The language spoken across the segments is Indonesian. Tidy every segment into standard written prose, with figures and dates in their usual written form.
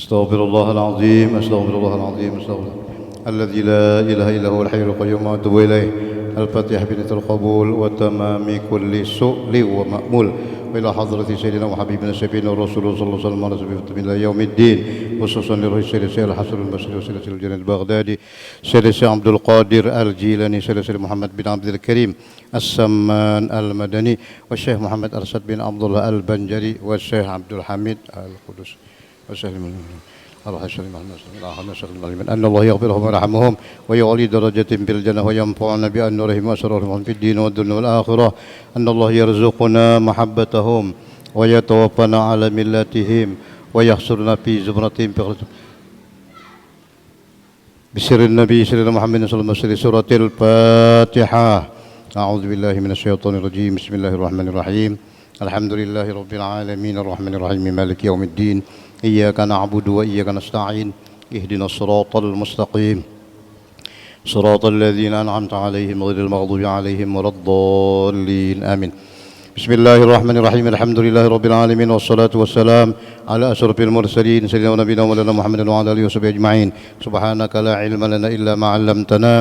أستغفر الله العظيم أستغفر الله العظيم أستغفر الله الذي لا إله إلا هو الحي القيوم وأتوب إليه. الفاتحة بنية القبول وتمام كل سؤل ومأمول وإلى حضرة سيدنا وحبيبنا سيدنا الرسول صلى الله عليه وسلم على سبيل إلى يوم الدين، خصوصا لرئيس سيدنا الحسن البصري وسيدنا الجنيد البغدادي، سيدنا عبد القادر الجيلاني، سيدنا محمد بن عبد الكريم السمان المدني، والشيخ محمد أرشد بن عبد الله البنجري، والشيخ عبد الحميد القدس، والشيخ أن الله يغفرهم ويرحمهم ويعلي درجتهم بالجنة وينفعنا بأن نورهم وأسرارهم في الدين والدنيا والآخرة. أن الله يرزقنا محبتهم ويتوفنا على ملتهم ويحشرنا في زمرتهم بسر النبي سيدنا محمد صلى الله عليه وسلم. سورة الفاتحة. أعوذ بالله من الشيطان الرجيم. بسم الله الرحمن الرحيم. الحمد لله رب العالمين الرحمن الرحيم مالك يوم الدين. إياك نعبد وإياك نستعين. اهدنا الصراط المستقيم صراط الذين أنعمت عليهم غير المغضوب عليهم ولا الضالين آمين. بسم الله الرحمن الرحيم. الحمد لله رب العالمين والصلاة والسلام على أشرف المرسلين سيدنا ونبينا ومولانا محمد وعلى آله وصحبه أجمعين. سبحانك لا علم لنا إلا ما علمتنا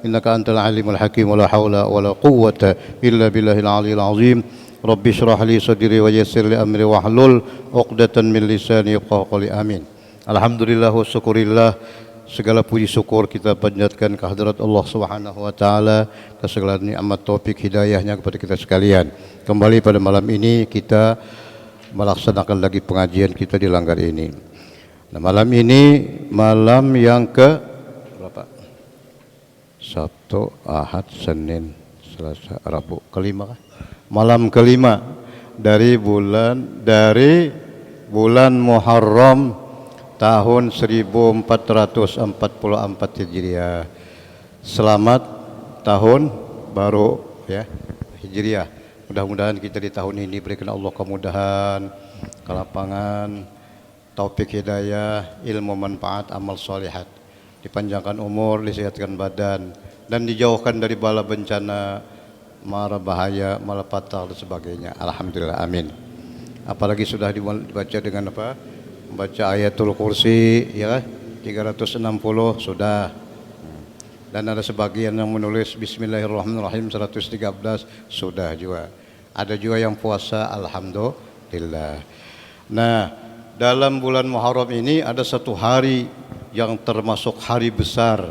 إنك أنت العليم الحكيم ولا حول ولا قوة إلا بالله العلي العظيم. Rabbi syrah li sadri wa yassir li amri wahlul 'uqdatan min lisani yafqahu qawli. Amin. Alhamdulillah wa syukurillah, segala puji syukur kita panjatkan kehadirat Allah Subhanahu wa taala atas segala nikmat taufik hidayahnya kepada kita sekalian. Kembali pada malam ini kita melaksanakan lagi pengajian kita di Langgar ini. Nah, malam ini malam yang ke berapa? Sabtu, Ahad, Senin, Selasa, Rabu, kelima kah? Malam kelima dari bulan Muharram tahun 1444 Hijriah. Selamat tahun baru ya Hijriah. Mudah-mudahan kita di tahun ini berikan Allah kemudahan, kelapangan, taufik hidayah, ilmu manfaat, amal solihat, dipanjangkan umur, disehatkan badan, dan dijauhkan dari bala bencana, mara bahaya, malapetaka dan sebagainya. Alhamdulillah, amin. Apalagi sudah dibaca dengan apa? Membaca ayatul kursi ya 360 sudah. Dan ada sebagian yang menulis bismillahirrahmanirrahim 113 sudah juga. Ada juga yang puasa, alhamdulillah. Nah, dalam bulan Muharram ini ada satu hari yang termasuk hari besar,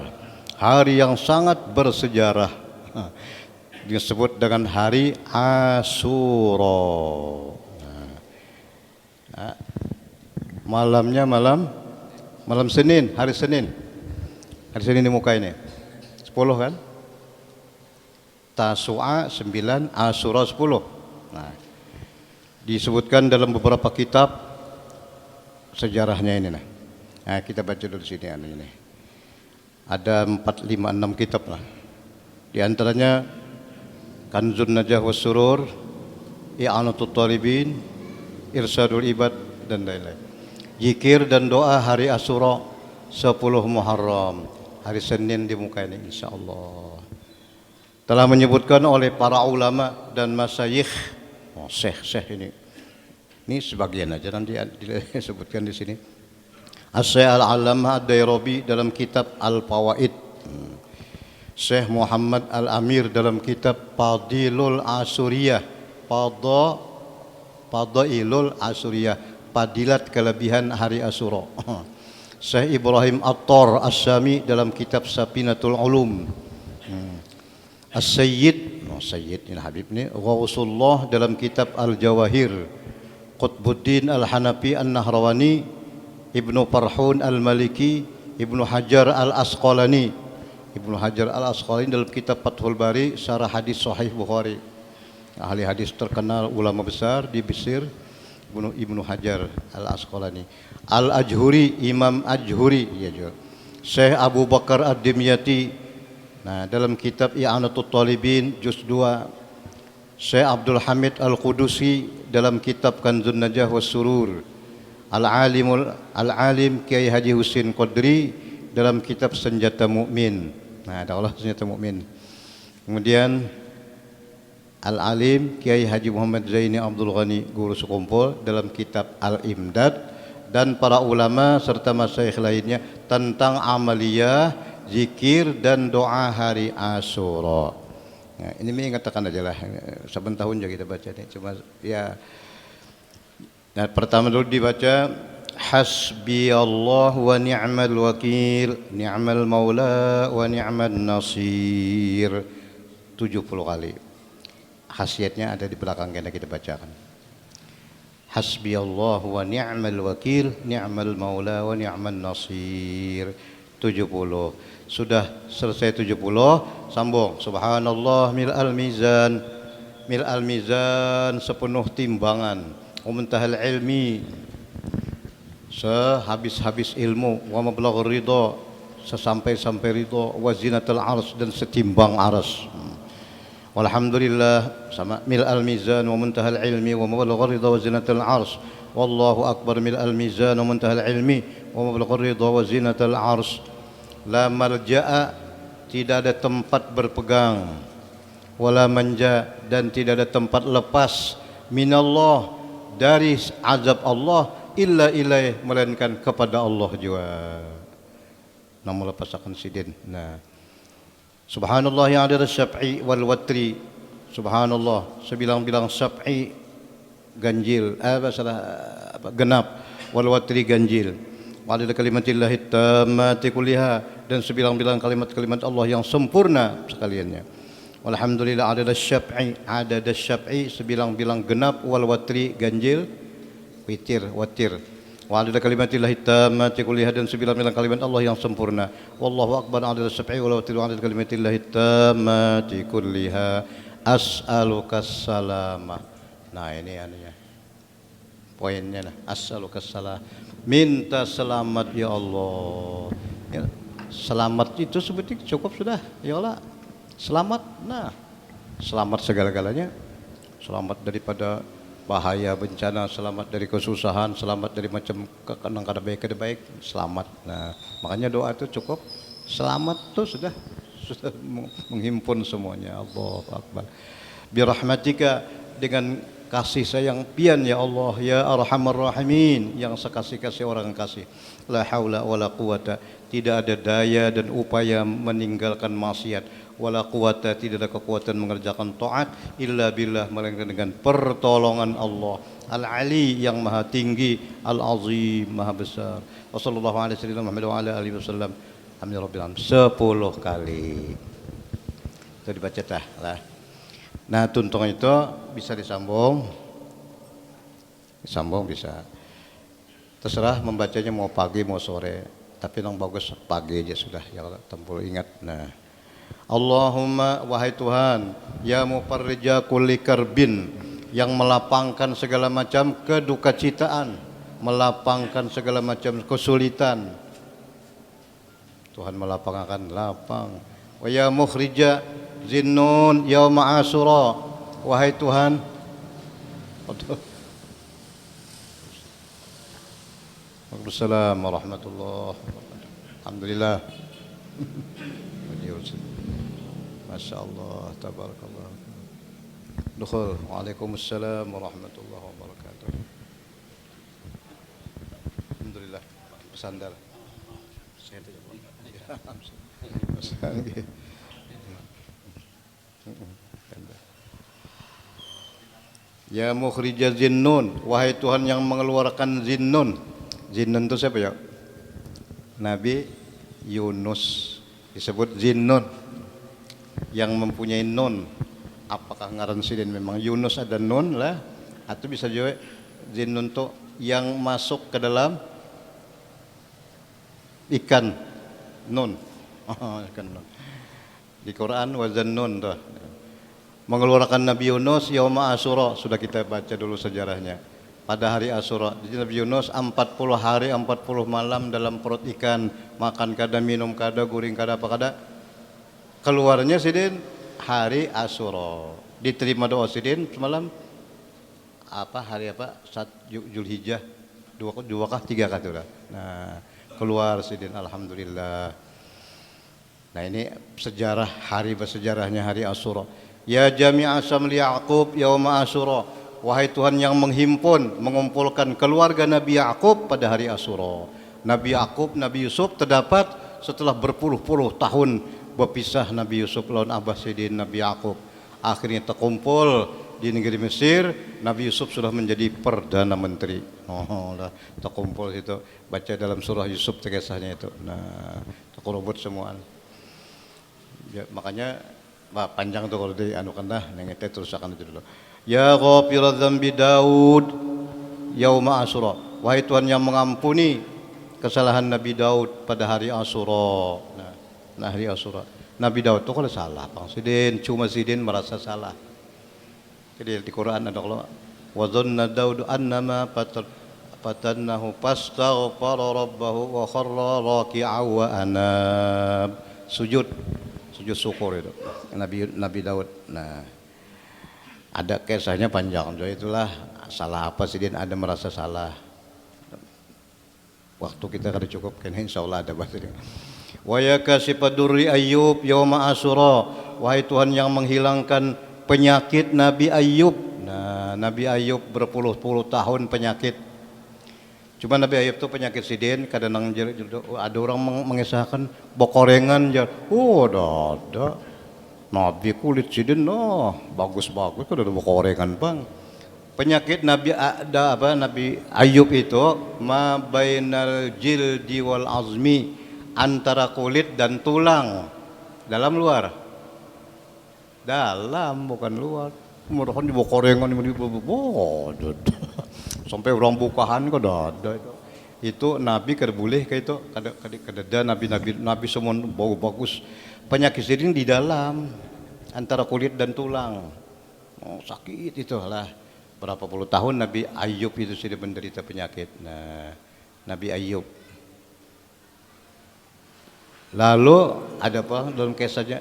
hari yang sangat bersejarah. Disebut dengan hari Asyura. Malamnya malam Senin, hari Senin. Hari Senin di muka ini 10 kan? Tasu'a 9, Asyura 10. Nah, disebutkan dalam beberapa kitab sejarahnya ini. Nah, kita baca dulu sini ini. Ada 4, 5, 6 kitab lah. Di antaranya Kanzun Najah was Surur, I'anatul Talibin, Irsadul Ibad, dan lain-lain. Zikir dan doa hari Asyura 10 Muharram, hari Senin di muka ini insyaallah. Telah menyebutkan oleh para ulama dan masyayikh, syekh ini. Ini sebagian aja nanti disebutkan di sini. As-Syekh Al-Allamah Ad-Dairabi dalam kitab Al-Fawaid, Syekh Muhammad Al-Amir dalam kitab Fadailul Asyuriyah, Fadailul Asyuriyah, Fadilat kelebihan hari Asyura. Syekh Ibrahim Attar As-Syami dalam kitab Safinatul Ulum. As-Sayyid ini Habib ini Ghausullah dalam kitab Al-Jawahir. Qutbuddin Al-Hanafi An-Nahrawani, Ibnu Farhun Al-Maliki, Ibnu Hajar Al-Asqalani dalam kitab Fathul Bari syarah hadis Sahih Bukhari. Ahli hadis terkenal, ulama besar di Mesir, Ibnu Hajar Al-Asqalani. Al-Ajhuri, Imam Ajhuri ya juga. Syekh Abu Bakar Ad-Dimyati, nah dalam kitab I'anatul Talibin juz 2. Syekh Abdul Hamid Al-Qudusi dalam kitab Kanzun Najah was Surur. Al-Alim Kiai Haji Husin Qadri dalam kitab Senjata Mukmin. Nah, ada Allah Senjata Mukmin. Kemudian Al-Alim Kiai Haji Muhammad Zaini Abdul Ghani Guru Sekumpul dalam kitab Al-Imdad dan para ulama serta masyayikh lainnya tentang amaliyah, zikir dan doa hari Asyura. Nah, ini mengatakan aja lah, saben tahun juga kita baca nih, cuma ya. Nah, pertama dulu dibaca hasbi Allah wa ni'mal wakil, ni'mal maula wa ni'mal nasir 70 kali. Khasiatnya ada di belakang yang kita bacakan. Hasbi Allah wa ni'mal wakil, ni'mal maula wa ni'mal nasir 70. Sudah selesai 70, sambung subhanallah mil'al mizan, mil'al mizan sepenuh timbangan, wa muntahal ilmi sehabis-habis ilmu, wa mablaghur ridha sesampai-sampai ridha, wa zinatul arsy dan setimbang arsy. Walhamdulillah sama mil'al mizan wa muntahal ilmi wa mablaghur ridha wa zinatul arsy. Wallahu akbar mil'al mizan wa muntahal ilmi wa mablaghur ridha wa zinatul arsy. La malja'a, tidak ada tempat berpegang, wala manja, dan tidak ada tempat lepas, minallah, dari azab Allah, illa ilaih, melainkan kepada Allah jua. Namun lepas akan sidin. Nah, subhanallah yang ada syaf'i wal watri, subhanallah sebilang-bilang syaf'i ganjil, genap, wal watri ganjil. Wa adada kalimatillahi tammati kulliha, dan sebilang-bilang kalimat-kalimat Allah yang sempurna sekaliannya. Walhamdulillah adada syaf'i sebilang-bilang genap, wal watri ganjil, witir, watir. Wa adada kalimatillahi tammati kulliha, dan sebilang-bilang kalimat Allah yang sempurna. Wallahu akbar adada syaf'i wal watri wa adada kalimatillahi tammati kulliha. As'alukas salamah. Nah, ini anunya, poinnya nah, as'alukas salamah, minta selamat ya Allah ya, selamat itu sebetulnya cukup sudah ya Allah, selamat. Nah, selamat segala-galanya, selamat daripada bahaya bencana, selamat dari kesusahan, selamat dari macam kekenang kada baik, selamat. Nah, makanya doa itu cukup selamat tuh sudah menghimpun semuanya. Allahu akbar. Birahmatika, dengan kasih sayang pian ya Allah, ya arhamar rahimin, yang sekasih-kasih orang kasih. La haula wala quwata, tidak ada daya dan upaya meninggalkan maksiat, wala quwata, tidak ada kekuatan mengerjakan taat, illa billah, melainkan dengan pertolongan Allah. Al-Ali, yang maha tinggi, Al-Azim, maha besar. Wa sallallahu alaihi wasallam Muhammad wa ala alihi wasallam. Alhamdulillah 10 kali. Itu dibaca dah lah. Nah, tuntung itu bisa disambung bisa. Terserah membacanya mau pagi mau sore, tapi yang bagus pagi aja sudah ya, tempul ingat. Nah, Allahumma, wahai Tuhan, ya mufarrija kulli karbin, yang melapangkan segala macam kedukacitaan, melapangkan segala macam kesulitan. Tuhan melapangkan lapang. Wa ya mukhrija zinnun yauma asyura, wahai Tuhan. Waalaikumsalam warahmatullahi wabarakatuh. Alhamdulillah. Masya Allah, tabarakallah. Dukhul. Waalaikumsalam warahmatullahi wabarakatuh. Alhamdulillah. Bersandar. Ya mukhrija zinnun, wahai Tuhan yang mengeluarkan zinnun. Zinnun itu siapa ya? Nabi Yunus disebut zinnun, yang mempunyai nun. Apakah ngaran sidin memang Yunus ada nun lah, atau bisa juga zinnun itu yang masuk ke dalam ikan nun. Ikan nun. Di Quran wazan nun tuh. Mengeluarkan Nabi Yunus yauma Asyura, sudah kita baca dulu sejarahnya. Pada hari Asyura, jadi Nabi Yunus 40 hari 40 malam dalam perut ikan, makan kada, minum kada, guring kada, apa kada. Keluarnya sidin hari Asyura. Diterima doa sidin semalam apa hari apa? Zulhijjah 2 kah 3 kah tuh. Nah, keluar sidin, alhamdulillah. Nah, ini sejarah hari bersejarahnya hari Asyura. Ya jami'a samli Yaqub yauma Asyura, wahai Tuhan yang menghimpun, mengumpulkan keluarga Nabi Yakub pada hari Asyura. Nabi Yakub, Nabi Yusuf terdapat setelah berpuluh-puluh tahun berpisah Nabi Yusuf lawan Abah Sidin Nabi Yakub. Akhirnya terkumpul di negeri Mesir. Nabi Yusuf sudah menjadi Perdana Menteri. Lah, terkumpul itu. Baca dalam surah Yusuf kisahnya itu. Nah, terkurubut semua. Ya, makanya panjang tuh kalau dianukan dah, nengete terus akan itu dulu. Ya ghafiradz dzambi Daud yauma Asyura. Wahai Tuhan yang mengampuni kesalahan Nabi Daud pada hari Asyura. Nah, hari Asyura. Nabi Daud itu kalau salah, Bang Sidin, cuma Sidin merasa salah. Jadi di Quran ada kalau wa dhanna Daud annama fatannahu fastaghfara rabbahu wa kharra raki'an wa anab. Sujud syukur itu Nabi Daud. Nah, ada kisahnya panjang. Jadi itulah salah apa Sidin ada merasa salah. Waktu kita kada cukup, kan insyaallah ada bahasa ini. Wa ya kasifadurri Ayyub yauma Asyura. Wahai Tuhan yang menghilangkan penyakit Nabi Ayyub. Nah, Nabi Ayyub berpuluh-puluh tahun penyakit. Cuma Nabi Ayyub itu penyakit Sidin, kadang ada orang mengisahkan bokorengan jar. Oh, ada. Nabi kulit Sidin bagus-bagus kan ada bokorengan, Bang. Penyakit Nabi Nabi Ayyub itu ma bainal jildi wal azmi, antara kulit dan tulang. Dalam luar. Dalam bukan luar. Mudahan di bokorengan di sampai orang bukahan kok ada itu. Itu Nabi kerbuleh kayak itu kada Nabi semua bau bagus. Penyakit ini di dalam antara kulit dan tulang. Sakit itulah. Berapa puluh tahun Nabi Ayyub itu sudah menderita penyakit. Nah, Nabi Ayyub. Lalu ada apa dalam kisahnya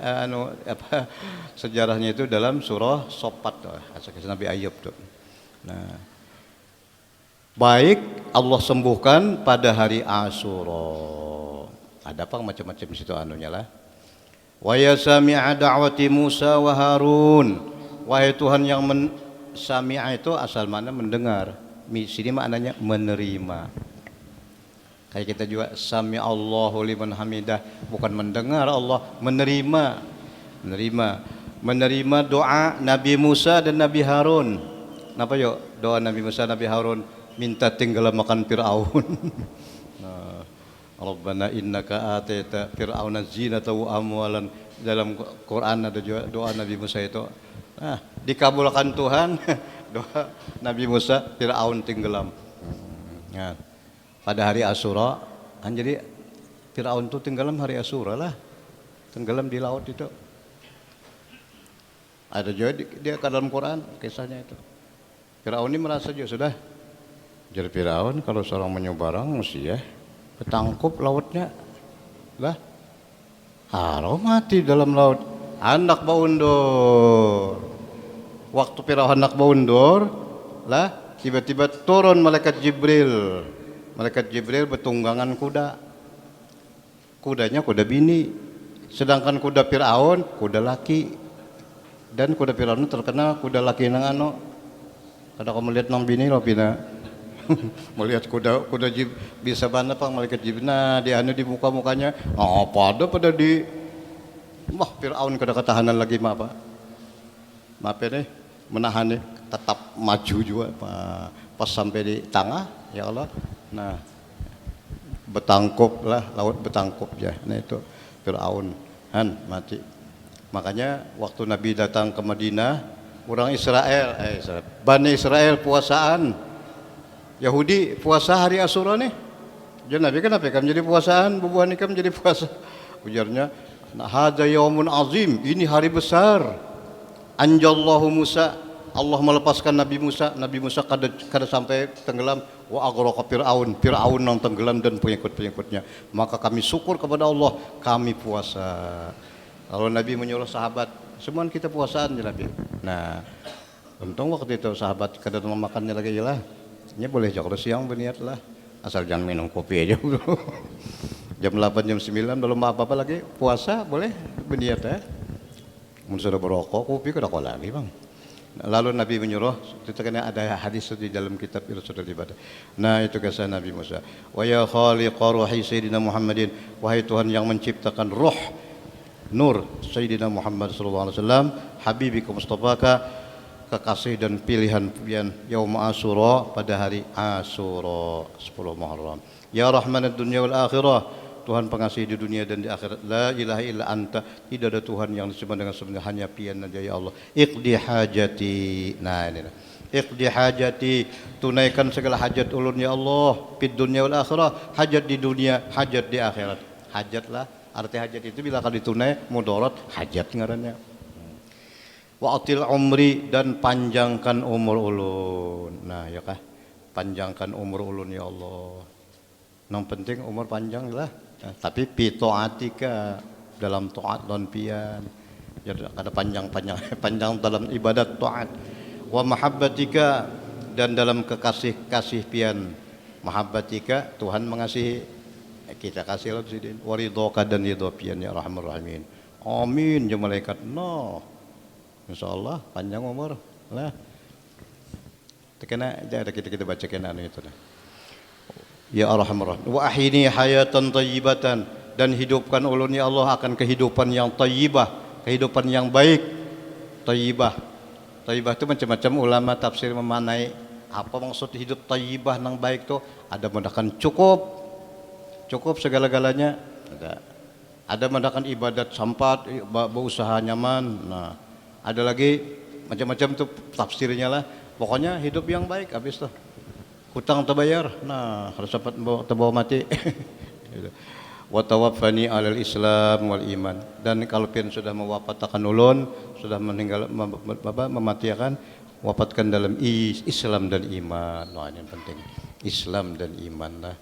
sejarahnya itu dalam surah Sofat kisah Nabi Ayyub tuh. Nah, baik Allah sembuhkan pada hari Asyura. Ada apa macam-macam situ anunya lah. Wa ya sami'a da'wati Musa wa Harun. Wahai Tuhan yang sami'a itu asal mana mendengar. Sini maknanya menerima. Kayak kita juga sami'allahu liman hamidah, bukan mendengar Allah, menerima. Menerima doa Nabi Musa dan Nabi Harun. Kenapa yuk doa Nabi Musa Nabi Harun? Minta tinggal makan Fir'aun. Nah, Rabbana innaka ataita fir'auna zinata wa amwalan. Dalam Quran ada juga doa Nabi Musa itu. Nah, dikabulkan Tuhan doa Nabi Musa, Fir'aun tenggelam. Nah, pada hari Asyura, kan jadi Fir'aun itu tenggelam hari Asyura lah. Tenggelam di laut itu. Ada juga dia ke dalam Quran kisahnya itu. Fir'aun ini merasa juga sudah. Jadi Fir'aun kalau seorang menyebarang mesti ya ketangkup lautnya. Lah, haram mati dalam laut. Anak baundur. Waktu Fir'aun anak baundur, lah tiba-tiba turun malaikat Jibril. Malaikat Jibril bertunggangan kuda. Kudanya kuda bini. Sedangkan kuda Fir'aun kuda laki. Dan kuda Fir'aun terkenal kuda laki nang ano. Kada kamu lihat nang bini lo pina. Melihat kuda bisa mana Pak malaikat Jibril. Nah, di anu di muka-mukanya. Pada di Fir'aun kada ketahanan lagi Pak. Maaf ya menahan tetap maju juga pas sampai di tengah ya Allah. Nah, betangkup lah, laut betangkup ya. Nah itu Fir'aun mati. Makanya waktu Nabi datang ke Madinah, orang Bani Israel puasaan. Yahudi puasa hari Asyura nih. Jadi Nabi kenapa kamu jadi puasaan, bubuhan kamu jadi puasa. Ujarnya, nah hadza yaumun azim, ini hari besar. Anjallahu Musa, Allah melepaskan Nabi Musa kada sampai tenggelam. Wa aghraqa Fir'aun yang tenggelam dan pengikut-pengikutnya. Maka kami syukur kepada Allah, kami puasa. Kalau Nabi menyuruh sahabat, semua kita puasaan ya Nabi. Nah, untung waktu itu sahabat kada memakannya lagi lah. Ini boleh kalau siang berniat lah. Asal jangan minum kopi aja. Jam 8 jam 9 belum apa-apa lagi puasa boleh berniat ya. Mun sudah berokok kopi kada kok lagi Bang. Lalu Nabi menyuruh, itu karena ada hadis di dalam kitab Irsyadul Ibadah. Nah, itu kisah Nabi Musa. Wa ya khaliqa ruhi sayyidina Muhammadin, wahai Tuhan yang menciptakan ruh nur sayyidina Muhammad sallallahu alaihi wasallam, habibika mustafaka, kekasih dan pilihan pian yaum Asyura, pada hari Asyura 10 Muharram. Ya rahmanad dunya wal akhirah, Tuhan pengasih di dunia dan di akhirat. La ilaha illa anta, tidak ada Tuhan yang disembah dengan sebenarnya, hanya pian saja ya Allah. Iqdi hajati. Nah ini. Iqdi hajati, tunaikan segala hajat ulun ya Allah. Fid dunya wal akhirah, hajat di dunia, hajat di akhirat. Hajatlah, arti hajat itu bila akan ditunai mudarat, hajat ngarannya. Wa atil umri, dan panjangkan umur ulun. Nah ya kah, panjangkan umur ulun ya Allah. Yang penting umur panjang lah. Nah, tapi pitoatika, dalam taat dan pian. Jadi ada panjang dalam ibadat taat. Wa mahabbatika, dan dalam kekasih pian. Mahabbatika, Tuhan mengasihi, kita kasih lah sidin. Wa ridhoka, dan ridho pian ya rahman rahimin. Amin ya malaikat. No. Insyaallah panjang umur lah. Tekena ada kita baca kena itu dah. Ya Arhamar Rahim. Wa ahini hayatan tayyibatan, dan hidupkan ulun ya Allah akan kehidupan yang tayyibah, kehidupan yang baik. Tayyibah, tayyibah itu macam-macam ulama tafsir memanai apa maksud hidup tayyibah nang baik tu. Ada mendakan cukup segala-galanya. Ada mendakan ibadat sampat, berusaha nyaman. Nah, ada lagi macam-macam tu tafsirnya lah. Pokoknya hidup yang baik habis tu. Hutang terbayar, nah harus dapat terbawa mati. Wa tawaffani alal Islam wal iman, dan kalau pian sudah mewafatakan ulun, sudah meninggal mematikan, wafatkan dalam Islam dan iman. Nah ini yang penting, Islam dan iman lah.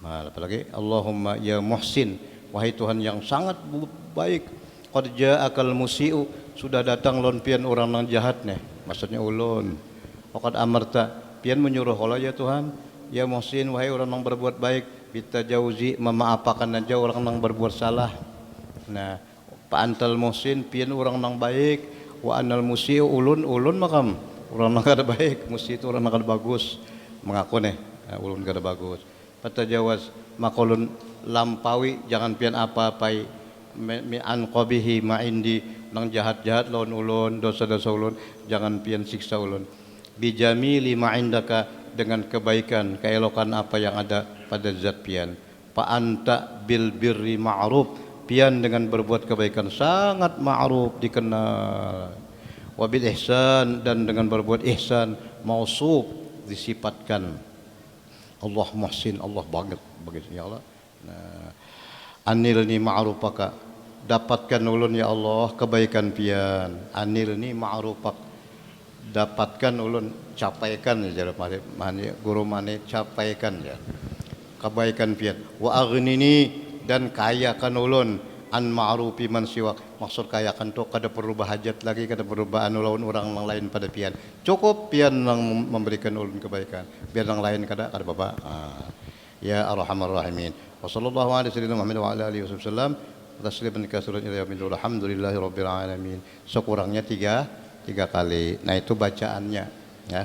Nah, apalagi Allahumma ya muhsin, wahai Tuhan yang sangat baik. Qad ja'akal musii'u, sudah datang lon pian orang nang jahat nih, maksudnya ulun. Waqad amarta, pian menyuruh Allah ya Tuhan, ya muhsin, wahai orang yang berbuat baik, bita jauzi, memaafkan aja orang yang berbuat salah. Nah, pa antal muhsin, pian orang yang baik, wa anal musiu, ulun makam orang yang kada baik, musi itu orang yang kada bagus, mengaku nih, ulun kada bagus. Patajawaz, maka ulun lampaui, jangan pian apa-apai min anqabihi ma indi, nang jahat-jahat lawan ulun, dosa-dosa ulun, jangan pian siksa ulun. Bijamili ma indaka, dengan kebaikan, keelokan apa yang ada pada zat pian. Fa anta bil birri ma'ruf, pian dengan berbuat kebaikan sangat ma'ruf, dikenal. Wa bil ihsan, dan dengan berbuat ihsan mausuf, disifatkan. Allah muhsin, Allah banget ya Allah. Nah, anilni ma'rufaka, dapatkan ulun ya Allah kebaikan pian. Anilni ma'rufak, dapatkan ulun, capaikan ya mani guru mani capaikan ya kebaikan pian. Wa aghnini, dan kayakan ulun an ma'rufi man siwak, maksud kayakan tu kada perlu bahajat lagi, kada perlu anu lawan orang lain pada pian, cukup pian yang memberikan ulun kebaikan, biar yang lain kada baba. Ya Arhamar Rahimin. Wa sallallahu alaihi wasallam Muhammad wa ala alihi wasallam tasliman katsiran ila yaumil alhamdulillahirabbil alamin. Sekurangnya tiga kali. Nah itu bacaannya ya,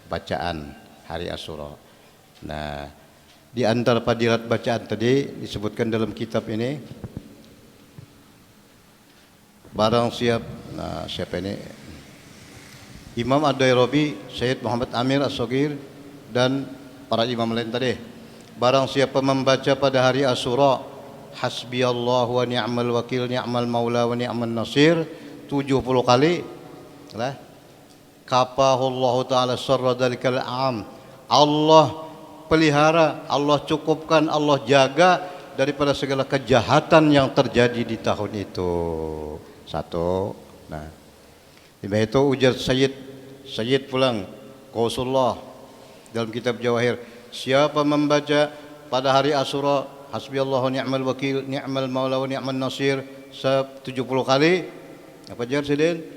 bacaan hari Asyura. Nah, di antara fadilat bacaan tadi disebutkan dalam kitab ini, barang siap, nah siapa ini? Imam Ad-Dairabi, Syed Muhammad Amir As-Saghir, dan para imam lain tadi. Barang siapa membaca pada hari Asyura, hasbiyallahu wa ni'mal wakil, ni'mal maula wa ni'man nasir 70 kali lah, kafahullahu ta'ala syarra dalikal am, Allah pelihara, Allah cukupkan, Allah jaga daripada segala kejahatan yang terjadi di tahun itu. Satu. Nah, Ibn itu ujar Sayyid pulang Qausullah dalam kitab Jawahir, siapa membaca pada hari Asyura hasbiyallahu ni'mal wakil, ni'mal maula wa ni'man nasir 70 kali, apa jar sidin?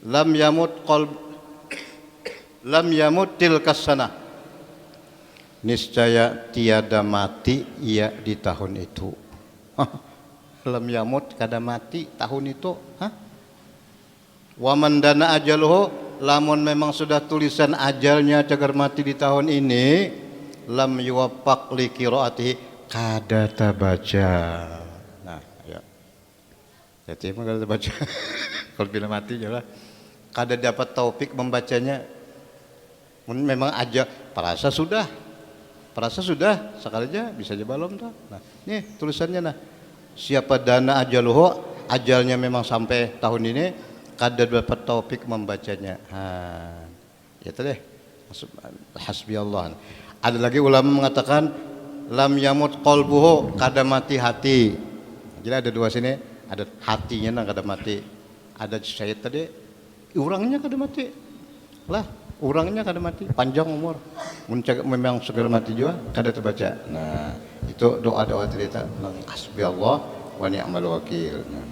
Lam yamut tilkas sana, niscaya tiada mati ia di tahun itu. Lam yamut kada mati tahun itu. Wa man dana ajaluhu, lamun memang sudah tulisan ajalnya cagar mati di tahun ini, lam yuwaffaq li qiraatihi, kada tabaca. Nah, ya. Jadi emang kada baca. Kalau bila mati jelah kada dapat taufik membacanya. Memang aja perasa sudah sekali aja bisa aja balom tuh. Nah, nih tulisannya nah. Siapa dana ajaluhu, ajalnya memang sampai tahun ini, kada dapat taufik membacanya. Itu deh. Hasbi Allah. Ada lagi ulama mengatakan lam yamut qalbuhu, kada mati hati. Jadi ada dua sini, ada hatinya nang kada mati. Ada saya tadi orangnya kada mati. Lah, orangnya kada mati, panjang umur. Memang segera mati juga kada terbaca. Nah, itu doa-doa cerita hasbi Allah wa ni'mal wakil. Nah,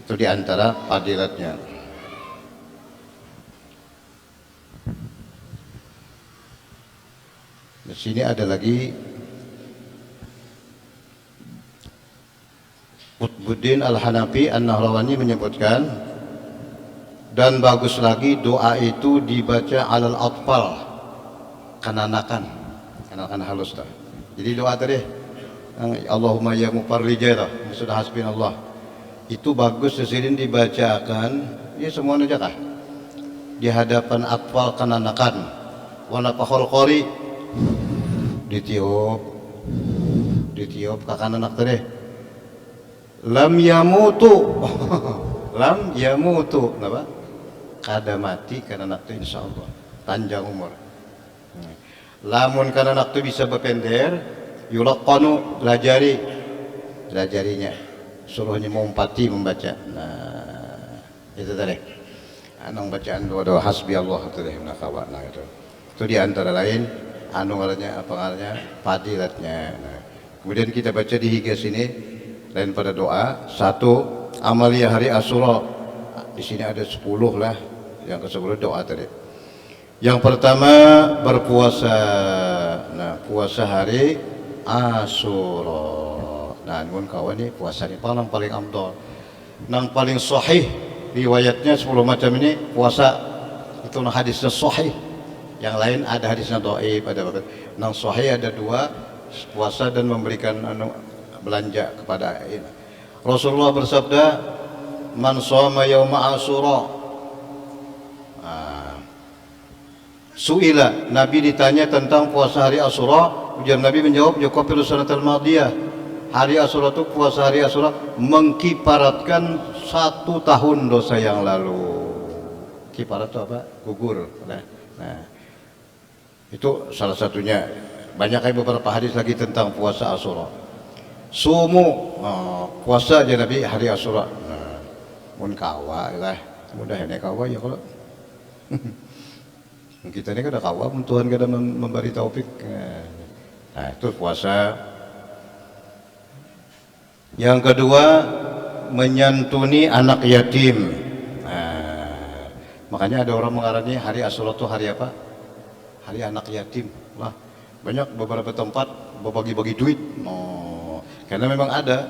itu di antara fadilatnya. Di sini ada lagi Qutbuddin Al-Hanafi An-Nahrawani menyebutkan, dan bagus lagi doa itu dibaca alal atfal, kananakan halus dah. Jadi doa tadi Allahumma ya mufarrijah sudah hasbinallah, itu bagus sesirin dibacakan ya semuanya aja kah di hadapan atfal kananakan, wana pahol qori ditiup ke kanan tadi, lam yamutu lam yamutu apa kada mati karena naktu insyaallah panjang umur. Lamun karena naktu bisa berpender yulaqanu belajarinya suruhnya mumpati membaca. Nah itu tadi anu bacaan doa hasbi Allah itu deh nakawa. Nah itu di antara lain anu ngarannya apa ngarannya fadilatnya. Nah, kemudian kita baca di higas ini lain pada doa satu amalia hari Asyura. Di sini ada 10 lah. Yang ke-10 doa tadi. Yang pertama berpuasa. Nah, puasa hari Asyura. Nah, nun kawan ini puasa ini paling afdal. Nang paling sahih riwayatnya 10 macam ini puasa itu nah hadisnya sahih. Yang lain ada hadisnya dhaif, ada apa. Nang sahih ada 2, puasa dan memberikan belanja kepada ini. Rasulullah bersabda, man shoma yauma Asyura. Suila, Nabi ditanya tentang puasa hari Asyura, ujar Nabi menjawab, yukafiru sanatal madiyah. Hari Asyura itu puasa hari Asyura mengkiparatkan 1 tahun dosa yang lalu. Kiparat itu apa? Gugur. Nah, itu salah satunya. Banyak beberapa hadis lagi tentang puasa Asyura. Sumu, puasa aja Nabi hari Asyura. Mun kawa lah, mudah ini kawa ya kalau kita ini kada kawa, mun Tuhan kada memberi taufik. Nah itu puasa. Yang kedua menyantuni anak yatim. Nah, makanya ada orang mengarani hari Asyura itu hari apa? Hari anak yatim. Lah banyak beberapa tempat berbagi-bagi duit. Karena memang ada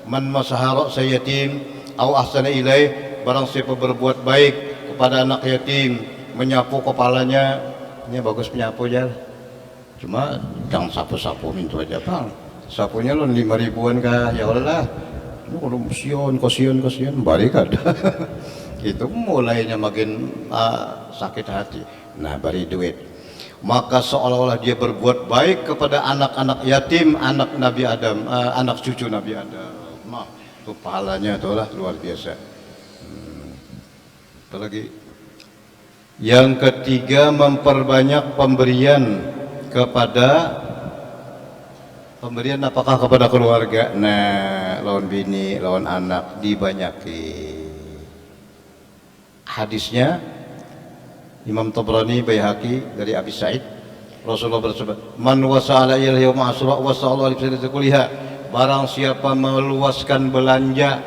man masahara sayatim au ahsana ilaih, barang siapa berbuat baik kepada anak yatim, menyapu kepalanya, ini bagus menyapu aja. Cuma jangan sapu-sapu minta aja bang. Sapunya lo 5 ribuan kah? Ya Allah, lu kalau kasihan balik ada. Itu mulainya makin sakit hati. Nah bari duit. Maka seolah-olah dia berbuat baik kepada anak-anak yatim, anak Nabi Adam, anak cucu Nabi Adam. Nah, itu pahalanya itulah luar biasa. Apalagi yang ketiga memperbanyak pemberian apakah kepada keluarga. Nah, lawan bini, lawan anak dibanyaki. Hadisnya Imam Tabrani Baihaqi dari Abi Sa'id, Rasulullah bersabda, man wasa'ala ila yaum Asyura wasa'ala li sadaqati kulliha. Barang siapa meluaskan belanja,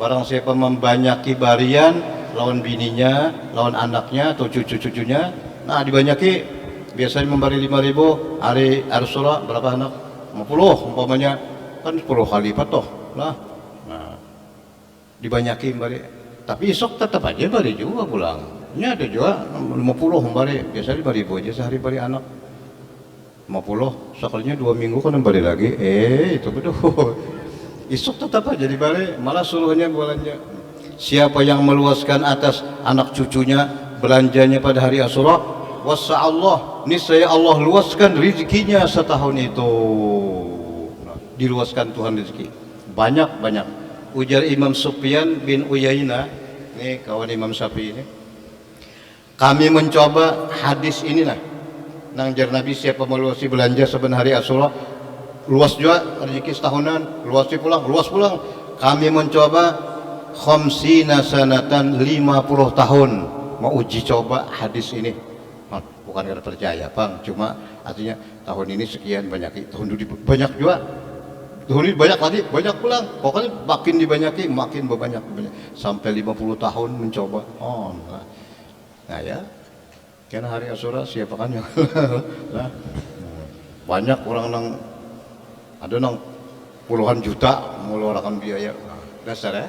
barang siapa membanyaki barian lawan bininya, lawan anaknya atau cucu-cucunya, nah dibanyaki. Biasanya memberi 5.000, hari Asyura berapa anak? 50 umpamanya, kan 10 kali lipat toh lah. Nah, dibanyaki memberi. Tapi esok tetap aja bari juga pulang. Nya ada juga 50 bari, biasanya bari aja sehari bari anak. 50, sekalinya 2 minggu kan bari lagi. Itu betul. Esok tetap aja di bari, malah suruhnya belanja. Siapa yang meluaskan atas anak cucunya belanjanya pada hari Asyura, wasa Allah, niscaya Allah luaskan rezekinya setahun itu. Diluaskan Tuhan rezeki banyak. Ujar Imam Sufyan bin Uyainah, ini kawan Imam Syafi'i ini, kami mencoba hadis inilah nang jar Nabi, siapa meluasi belanja saben hari Asyura luas juga rezeki setahunan, luas pulang. Kami mencoba khamsina sanatan, 50 tahun mau uji coba hadis ini. Bukan karena percaya Bang, cuma artinya tahun ini sekian banyak, tahun dulu banyak juga, tahun ini banyak lagi, banyak pulang. Pokoknya makin dibanyaki makin banyak sampai 50 tahun mencoba. Nah ya, karena hari Asyura siapa kan yang nah, banyak orang nang ada nang puluhan juta mengeluarkan biaya dasar ya.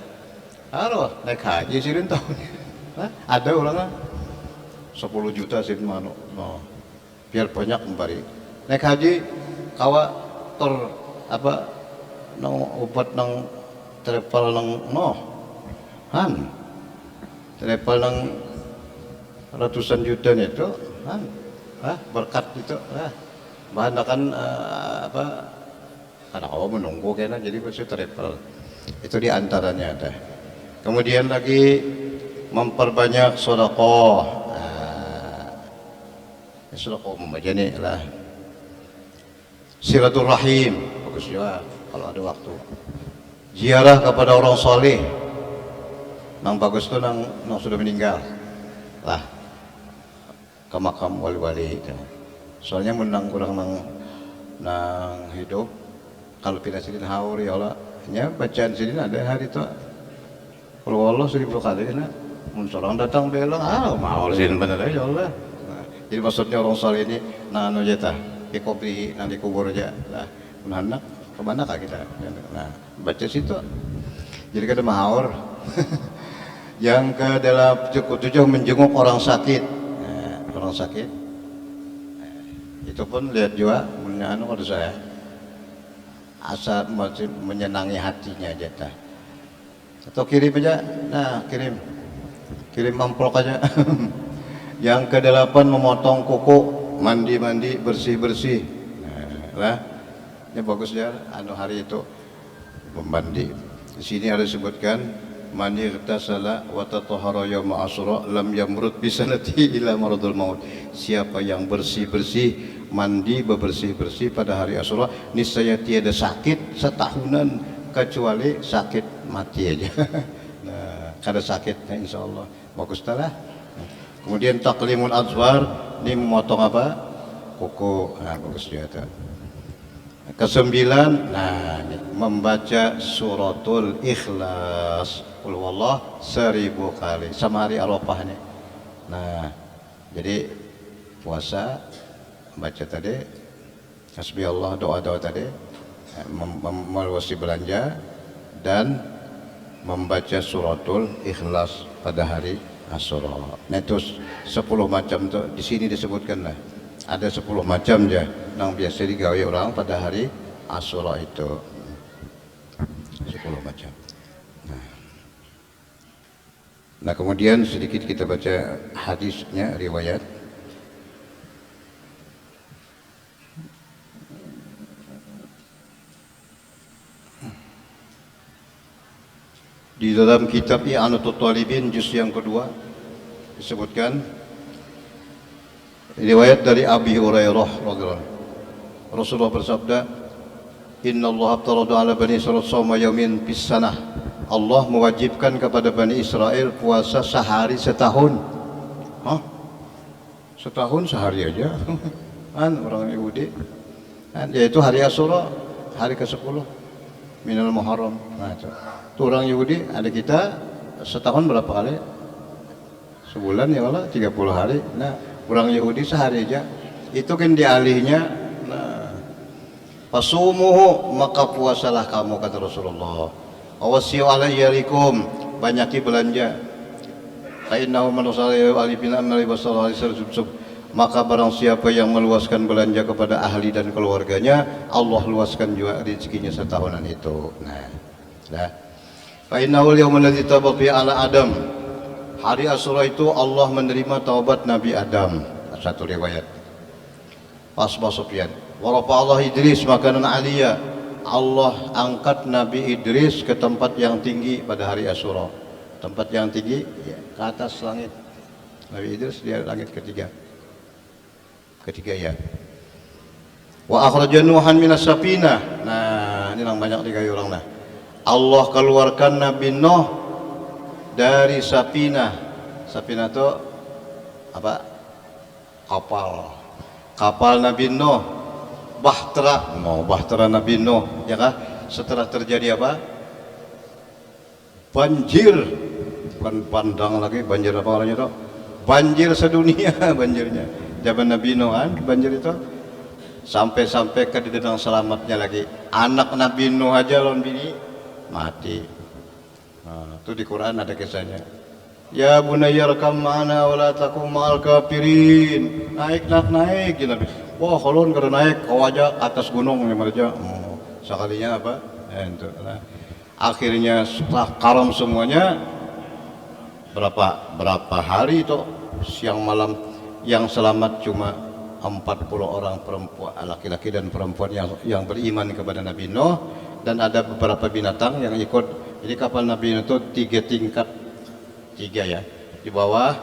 Halo, naik haji sih tahun. Ada orang 10 juta sih mano. Biar banyak memberi. Naik haji kawa apa nang obat nang travel nang travel nang ratusan juta itu berkat itu bahan akan apa anak awam menunggu kena, jadi pasti travel itu diantaranya ada. Kemudian lagi memperbanyak sedekah. Sedekah membaca nih lah. Silaturahim bagus juga kalau ada waktu. Ziarah kepada orang soleh. Nang bagus tuh nang sudah meninggal lah, ke makam wali-wali itu. Soalnya menang kurang nang hidup. Kalau tidak sidin haur ya Allah, nya bacaan sidin ada hari itu. Kalau Allah 1000 kali na, mun sorang datang bilang mau sidin bener aja Allah. Jadi maksudnya orang soleh ini nah anu aja tah, di kopi nanti kubur aja lah. Anak kemana kah kita? Nah baca situ. Jadi kada mahaur. Yang ke-7 menjenguk orang sakit. Orang sakit. Itu pun lihat juga punya anu pada saya. Asal masih menyenangi hatinya aja tah. Atau kirim aja. Nah, kirim amplop aja. Yang ke-8 memotong kuku, mandi bersih. Lah. Ini bagus ya anu hari itu mandi. Di sini ada disebutkan mani irtasala wa tatahhara yauma asyura lam yamrud bisanati ila maradul maut. Siapa yang bersih-bersih mandi bersih-bersih pada hari Asyura, niscaya tiada sakit setahunan kecuali sakit mati aja. Nah, kada sakit nah, insyaallah bagus lah. Kemudian taklimul azwar, ini memotong apa? Kuku. Nah, bagus juga tuh. Ke-9, nah ini, membaca suratul Ikhlas qul huwallah 1000 kali sama hari Arafah nih. Nah, jadi puasa baca tadi hasbi Allah, doa-doa tadi, meluasi belanja dan membaca suratul Ikhlas pada hari Asyura. Nah itu 10 macam tuh di sini disebutkan lah. Ada 10 macam aja yang biasa digawe orang pada hari Asyura itu. 10 macam. Nah kemudian sedikit kita baca hadisnya, riwayat. Di dalam kitab I'anatul Talibin juz yang kedua disebutkan riwayat dari Abi Hurairah radhiyallahu anhu. Rasulullah bersabda, "Inna Allah aftarada 'ala bani Israil shauma yaumin fis sanah." Allah mewajibkan kepada Bani Israel puasa sehari setahun. Setahun sehari aja. Kan orang Yahudi. Yaitu hari Asyura, hari ke-10 minal Muharram. Nah, itu orang Yahudi ada kita setahun berapa kali? Sebulan ya Allah 30 hari. Nah, orang Yahudi sehari aja. Itu kan dialihnya. Nah, fasumuhu, maka puasalah kamu kata Rasulullah. Awasyu alayyarikum, banyaki belanja. Fa innahu man sallallahu alaihi wasallam, maka barang siapa yang meluaskan belanja kepada ahli dan keluarganya, Allah luaskan juga rezekinya setahunan itu. Nah. Fa innahu al-yawmul ladzi taba fihi ala Adam. Hari Asyura itu Allah menerima taubat Nabi Adam. Satu riwayat. Pasba Sufyan. Wa rafa Allah Idris makanan aliyah. Allah angkat Nabi Idris ke tempat yang tinggi pada hari Asyura. Tempat yang tinggi ya, ke atas langit. Nabi Idris dia langit ketiga ya. Wa akhraja Nuhan minas safinah. Nah, ini yang banyak digayu orang nah. Allah keluarkan Nabi Nuh dari safinah. Safinah itu apa? Kapal Nabi Nuh. Bahtera Nabi Nuh, ya kah? Setelah terjadi apa? Banjir. Bukan pandang lagi banjir apa orangnya itu? Banjir sedunia banjirnya. Zaman Nabi Nuh kan banjir itu sampai ke dedang selamatnya lagi. Anak Nabi Nuh aja lawan bini mati. Nah, itu di Quran ada kisahnya. Ya bunayya rakam ma'ana wa la takum ma'al kafirin. Naik gitu. Wah, kalau enggak naik kau aja atas gunung yang aja. Sekalinya apa? Itu. Nah, akhirnya setelah karam semuanya berapa hari itu siang malam yang selamat cuma 40 orang perempuan, laki-laki dan perempuan yang beriman kepada Nabi Nuh, dan ada beberapa binatang yang ikut. Jadi kapal Nabi Nuh itu 3 tingkat, 3 ya. Di bawah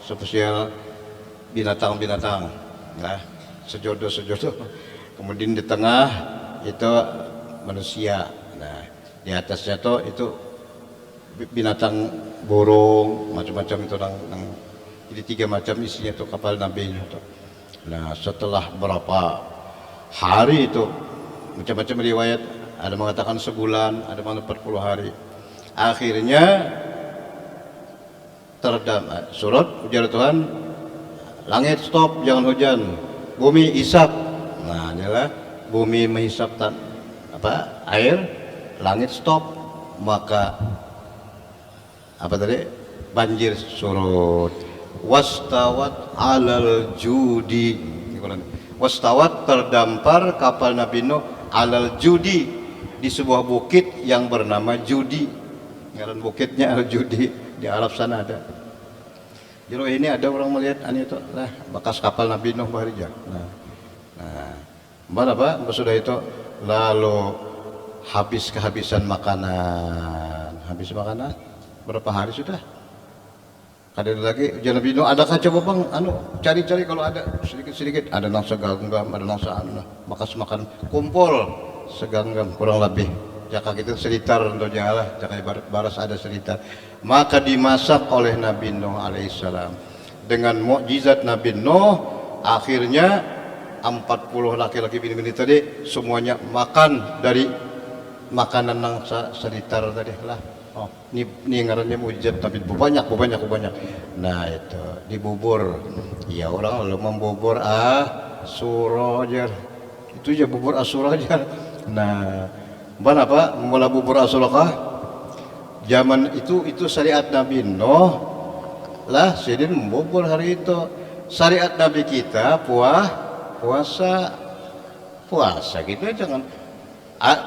spesial binatang-binatang, nah sejodoh. Kemudian di tengah itu manusia. Nah di atasnya itu binatang burung macam-macam itu jadi 3 macam isinya itu kapal Nabi itu. Nah setelah berapa hari itu macam-macam riwayat, ada mengatakan sebulan, ada mengatakan 40 hari. Akhirnya teredam surat ujar Tuhan, langit stop jangan hujan, bumi isap. Nah inilah bumi menghisap air, langit stop, maka banjir surut. Wastawat alal judi, wastawat terdampar kapal Nabi Nuh alal judi di sebuah bukit yang bernama Judi. Ngaran bukitnya al Judi, di Arab sana ada. Jadi ini ada orang melihat itu bekas kapal Nabi Nuh baharija. Apa sudah itu lalu kehabisan makanan. Habis makanan berapa hari sudah? Ada lagi ujian Nabi Nuh, adakah coba bang cari-cari kalau ada sedikit ada nang seganggam, ada nang makas makan kumpul seganggam kurang lebih jaka gitu seritar untuk jalan jaka baras ada seritar, maka dimasak oleh Nabi Nuh alaihissalam. Dengan mukjizat Nabi Nuh akhirnya 40 laki-laki bini-bini tadi semuanya makan dari makanan nang seritar tadi lah. Ini ngarannya mujizat tapi banyak. Nah itu dibubur. Ya orang kalau membubur Asyura itu aja bubur Asyura aja. Nah, apa? Mula bubur Asyura kah? Zaman itu syariat Nabi Nuh lah, sidin membubur hari itu. Syariat Nabi kita puasa gitu jangan.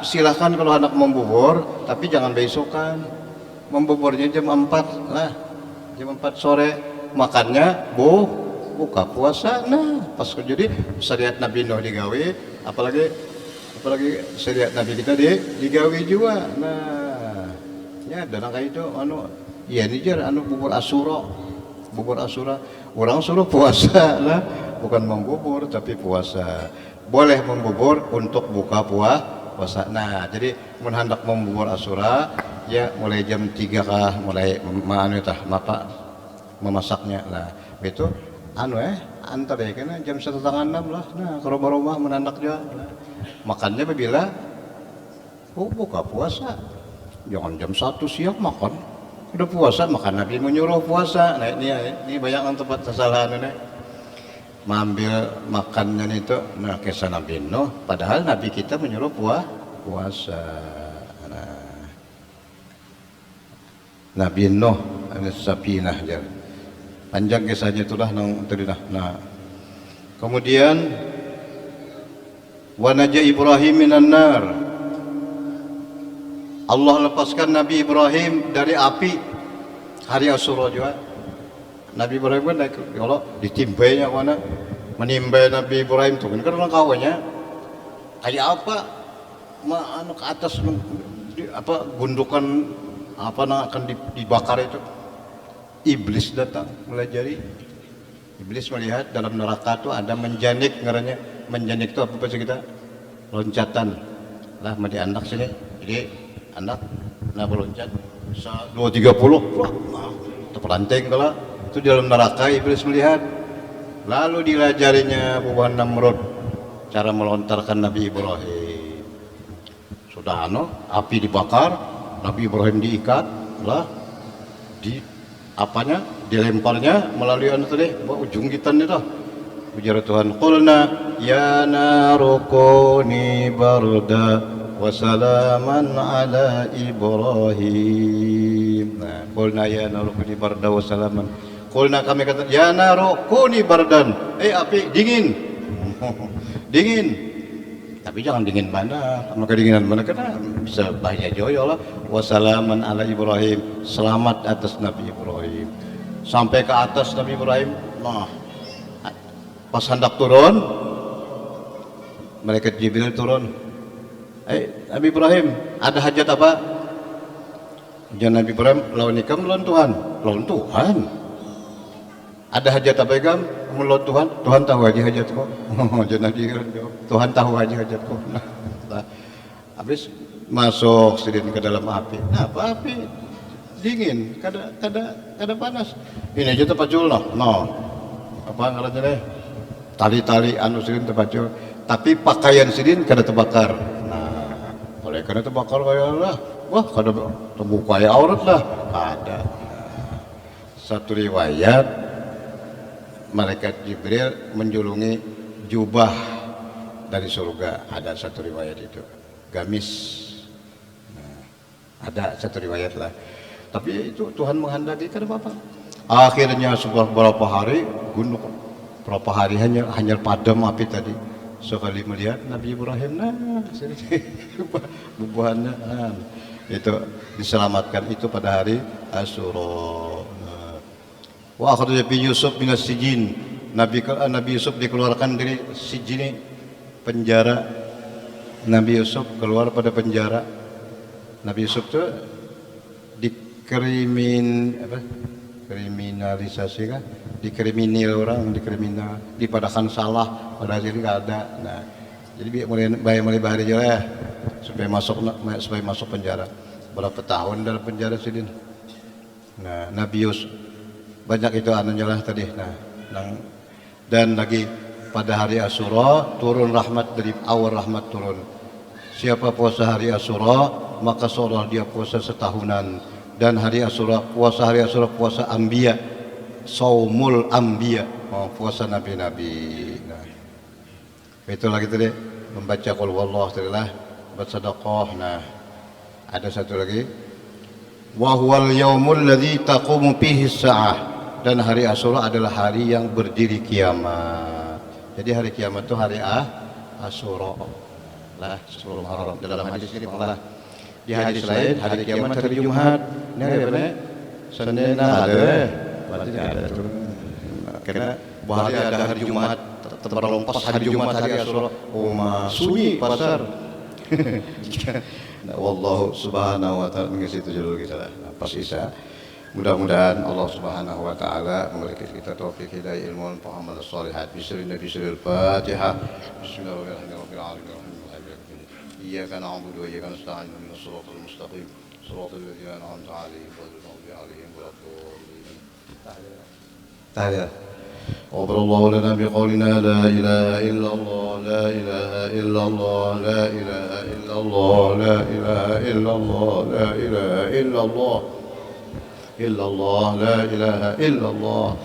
Silahkan kalau anak membubur, tapi jangan besokan. Membuburnya jam 4 lah, jam 4 sore. Makannya buka puasa. Nah pas jadi syariat Nabi Nuh digawe, apalagi syariat Nabi kita digawe juga. Nah ya dan kayak itu iya nih jar bubur Asyura. Orang suruh puasa lah, bukan membubur tapi puasa. Boleh membubur untuk buka puasa. Nah jadi hendak membubur Asyura ya mulai jam 3 kah mulai memasaknya lah itu antara ya kena jam 5:30 lah. Nah kalau rumah menandak juga makannya bila buka puasa, jangan jam 1 siang makan udah puasa. Makan Nabi menyuruh puasa. Nah ini banyak tempat kesalahan ini mengambil makannya itu. Nah kisah Nabi Nuh padahal Nabi kita menyuruh puasa. Nabi Nuh as-sapinah jar. Panjang kisahnya itulah nang tadi nah. Kemudian wa naja Ibrahim minan nar. Allah lepaskan Nabi Ibrahim dari api hari Asyura juga. Nabi Ibrahim kan naik Allah ditimbainya mana menimbai Nabi Ibrahim tuh kan karena kawannya kayak apa anu ke atas apa gundukan apa akan dibakar itu. Iblis datang melajari. Iblis melihat dalam neraka itu ada menjanik ngarannya. Menjanik itu apa bahasa kita? Loncatan. Lah mati anak sini. Jadi anak nah meloncat 230 terpelanting kalau itu di dalam neraka. Iblis melihat lalu dilajarinya buah Namrud cara melontarkan Nabi Ibrahim. Sudah api dibakar, Nabi Ibrahim diikat lah di apanya dilemparnya melalui tadi ujung gitan itu. Ujar Tuhan, qulna ya naru kuni barda wa salaman ala Ibrahim. Nah, qulna ya naru kuni barda wa salaman. Qulna kami kata ya naru kuni bardan. Api dingin. Dingin. Tapi jangan dingin mana, karena kedinginan mana karena bisa bahaya joyo lah. Wassalaman ala Ibrahim, selamat atas Nabi Ibrahim. Sampai ke atas Nabi Ibrahim, nah pas hendak turun, malaikat Jibril turun. Nabi Ibrahim, ada hajat apa? Jangan Nabi Ibrahim, lawan ikam lawan Tuhan, lawan Tuhan. Ada hajat apa ikam? Melawan Tuhan, Tuhan tahu aja hajatku. Jangan Tuhan tahu aja hajatku. Nah, habis masuk sidin ke dalam api. Nah, apa api? Dingin, kada panas. Ini aja terpacul no. Apa ngarannya deh? Tali-tali anu sidin terpacul. Tapi pakaian sidin kada terbakar. Nah, oleh karena terbakar kayak lah. Wah, kada terbuka ya aurat lah. Ada. Satu riwayat malaikat Jibril menjulungi jubah dari surga. Ada satu riwayat itu gamis. Nah, ada satu riwayat lah. Tapi itu Tuhan menghendaki kan apa? Akhirnya beberapa hari gunung berapa hari hanya padam api tadi. Sekali melihat Nabi Ibrahim bubuhannya itu diselamatkan itu pada hari Asyura. Wa akhraja bi Yusuf minas sijin. Nabi Yusuf dikeluarkan dari sijin penjara. Nabi Yusuf keluar pada penjara. Nabi Yusuf itu kriminalisasi kan? Dikriminal orang, dipadakan salah pada hasil enggak ada. Nah, jadi mulai bahari aja lah supaya masuk penjara. Berapa tahun dalam penjara sidin? Nah, Nabi Yusuf banyak itu anunya lah tadi. Dan lagi pada hari Asyura turun rahmat dari awal rahmat turun. Siapa puasa hari Asyura maka seolah dia puasa setahunan. Dan hari Asyura puasa Anbiya, saumul Anbiya, puasa nabi-nabi. Nah, itu lagi tadi membaca qul huwallahu tadi lah, bersedekah. Nah, ada satu lagi wa huwal yaumul ladzi taqumu fihi as-sa'ah. Dan hari Asyura adalah hari yang berdiri kiamat. Jadi hari kiamat itu hari Asyura lah, 10 Muharram dalam hadis ini malah. Di hadis lain hari kiamat hari Jumat. Ini apa nih? Senin ada. Berarti ada tuh. Karena bahari ada hari Jumat, terlompas hari Jumat hari Asyura. Sunyi pasar. Nah, wallahu subhanahu wa ta'ala mengisi tujuh kita lah. Pas Isya. Mudah-mudahan Allah Subhanahu wa taala memberikan kita taufik hidayah ilmu dan pemahaman shalihat. Bismillahirrahmanirrahim. Al-Fatihah. Bismillahirrahmanirrahim. Iyyaka na'budu wa iyyaka nasta'in. Ihdinas siratal mustaqim. Shiratal ladzina an'amta 'alaihim ghairil maghdubi 'alaihim waladdallin. Tahiyat. غفر الله لنا بقولنا لا إله إلا الله لا إله إلا الله لا إله إلا الله لا إله إلا الله لا إله إلا الله إلا الله لا إله إلا الله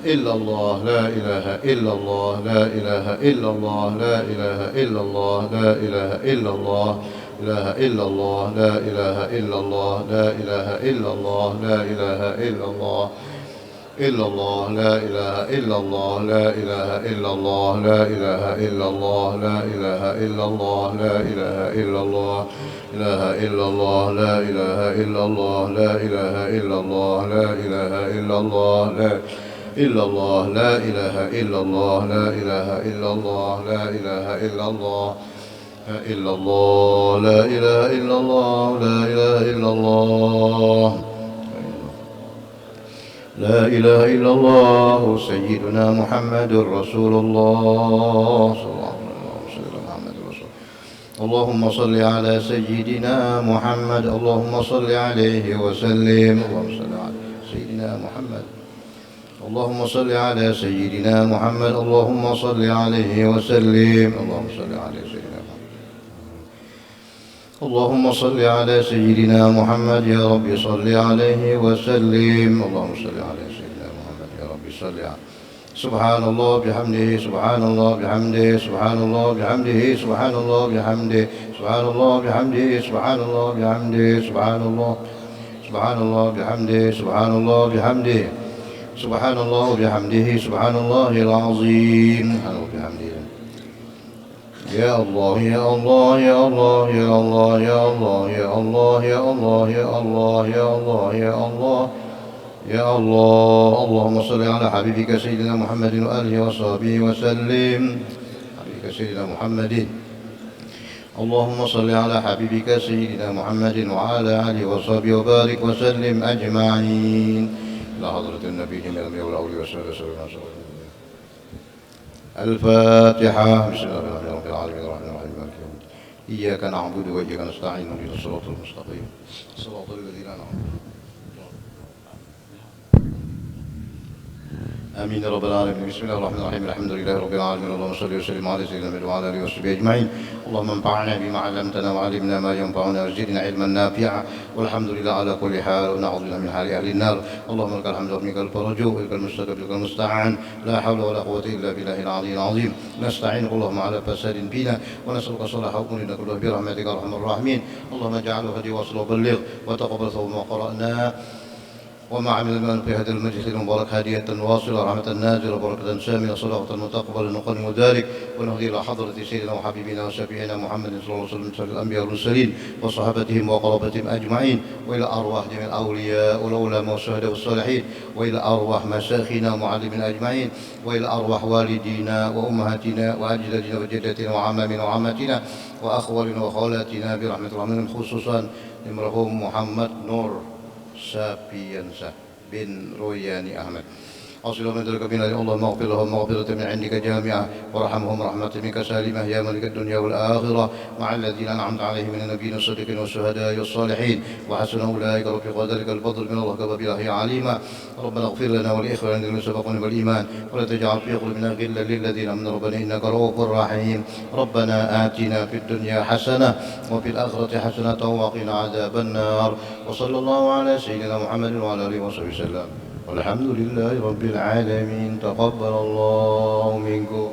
إلا الله لا إله إلا الله لا إله إلا الله لا إله إلا الله لا إله إلا الله إله إلا الله لا إله إلا الله لا إله إلا الله لا إله إلا الله إلا الله لا إله إلا الله لا إله إلا الله لا إله إلا الله لا إله إلا الله لا إله إلا الله إله إلا الله لا إله إلا الله لا إله إلا الله لا إله إلا الله لا إلا الله لا إله إلا الله لا إله إلا الله لا إله إلا الله إلا الله لا إله إلا الله لا إله إلا الله لا إله إلا الله سيدنا محمد رسول الله صلى الله عليه وسلم محمد رسول اللهم صل على سيدنا محمد اللهم صل عليه وسلم اللهم صل على سيدنا محمد اللهم صل على سيدنا محمد اللهم صل عليه وسلم اللهم صل على سيدنا محمد اللهم صل على سيدنا محمد يا رب صل عليه وسلم اللهم صل على سيدنا محمد يا رب صل عليه سبحان الله بحمده سبحان الله بحمده سبحان الله بحمده سبحان الله بحمده سبحان الله بحمده سبحان الله بحمده سبحان الله سبحان الله بحمده سبحان الله بحمده سبحان الله بحمده سبحان الله العظيم سبحان الله بحمده يا الله يا الله يا الله يا الله يا الله يا الله يا الله يا الله يا الله يا الله يا الله اللهم صل على حبيبك سيدنا محمد وآله وصحبه وسلم حبيبك سيدنا محمد اللهم صل على حبيبك سيدنا محمد وعلى آله وصحبه وبارك وسلم أجمعين إلى حضرة النبي جميع الأنبياء والأولياء والصالحين الفاتحة بسم الله الرحمن الرحيم رب العالمين الرحمن الرحيم مالك يوم الدين إياك نعبد وإياك نستعين اهدنا الصراط المستقيم صراط الذين أنعمت آمين يا رب العالمين بسم الله الرحمن الرحيم الحمد لله رب العالمين اللهم صل وسلم على سيدنا محمد وعلى آله وصحبه أجمعين اللهم انفعنا بما علمتنا وعلمنا ما ينفعنا وزدنا علما نافعا والحمد لله على كل حال ونعوذ بالله من حال أهل النار اللهم لك الحمد ومنك الفرج وإليك المستقبل وإليك المستعان لا حول ولا قوة إلا بالله العلي العظيم نستعينك اللهم على فساد فينا ونسألك صلاح أمورنا كلها برحمتك يا أرحم الراحمين اللهم اجعله هدي وصل وبلغ وتقبل ثوب ما قرأناه وما عمل من في هذا المجلس المبارك هادية واصلة رحمة نازلة وبركة سامية صلاة متقبلة نقدم ذلك ونهدي إلى حضرة سيدنا وحبيبنا وشفيعنا محمد صلى الله عليه وسلم سيد الأنبياء والمرسلين وصحابتهم وقرابتهم أجمعين وإلى أرواح جميع الأولياء والعلماء والشهداء والصالحين وإلى أرواح مشايخنا ومعلمين أجمعين وإلى أرواح والدينا وأمهاتنا وأجدادنا وجداتنا وعمامنا وعماتنا وأخوالنا وخالاتنا برحمة الرحمن خصوصا المرحوم محمد نور Sapiensa bin Royani Ahmad أصلهم من ذلك بنا اللهم اغفر لهم مغفرة من عندك جامعة وارحمهم رحمة منك سالمة يا ملك الدنيا والآخرة مع الذين أنعمت عليهم من النبيين الصديقين والشهداء والصالحين وحسن أولئك رفيق ذلك الفضل من الله كفى بالله عليما ربنا اغفر لنا ولإخواننا الذين سبقونا بالإيمان ولا تجعل في قلوبنا غلا للذين آمنوا ربنا إنك رؤوف رحيم ربنا آتنا في الدنيا حسنة وفي الآخرة حسنة وقنا عذاب النار وصلى الله على سيدنا محمد وعلى آله وصحبه وسلم والحمد لله رب العالمين تقبل الله منكم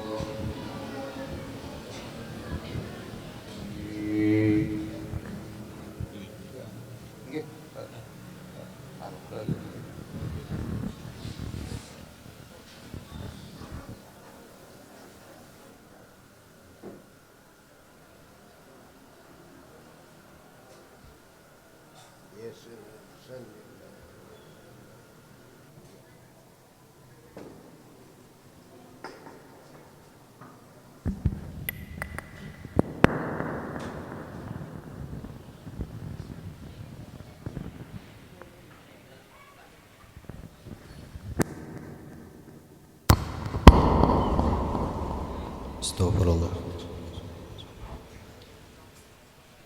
Astagfirullah.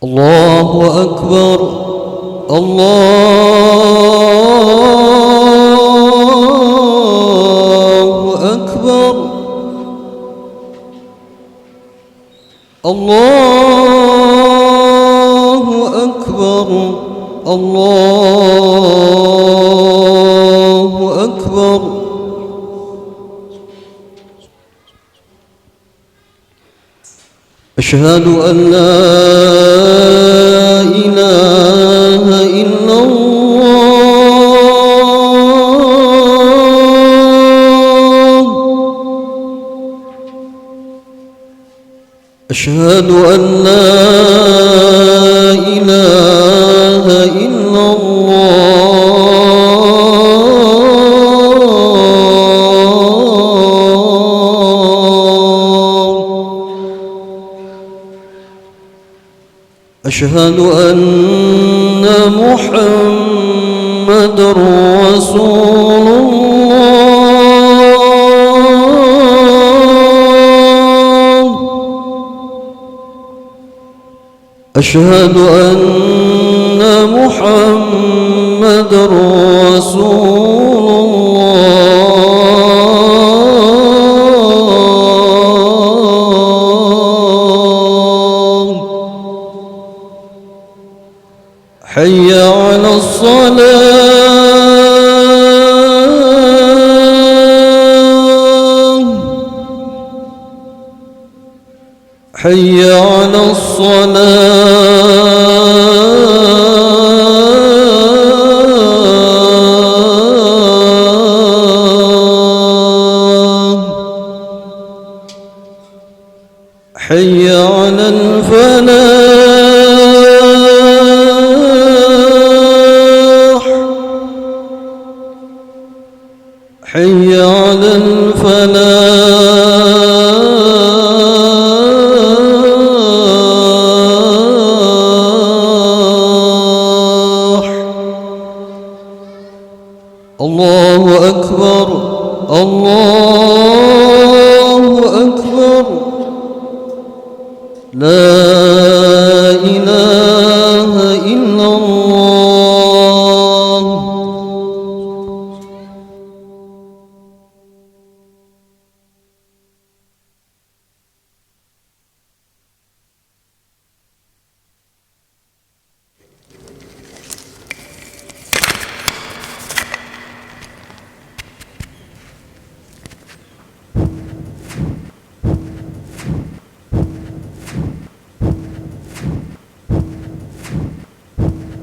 Allahu Akbar. Allahu Akbar. Allahu Akbar. Allahu Akbar. أشهد أن لا إله إلا الله. أشهد أن لا إله إلا الله. أشهد أن محمد رسول الله. أشهد أن محمد رسول الله. حي على الصلاة. حي على الصلاة. حي على الفلاح. حي على الفلاح. الله أكبر. الله أكبر. لا إله